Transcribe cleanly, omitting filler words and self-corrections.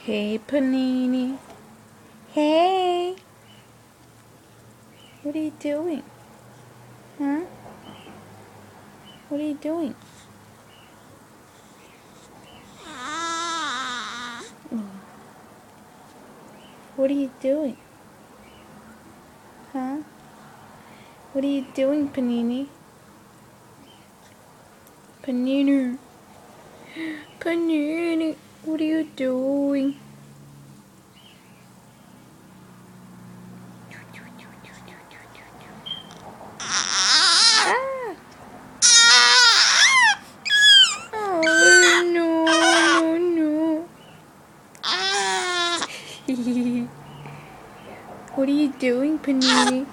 Hey, Panini. Hey. What are you doing? Huh? What are you doing? What are you doing? Huh? What are you doing, Panini? Panini. Panini. What are you doing? Ah! Oh, no, no, no. What are you doing, Panini?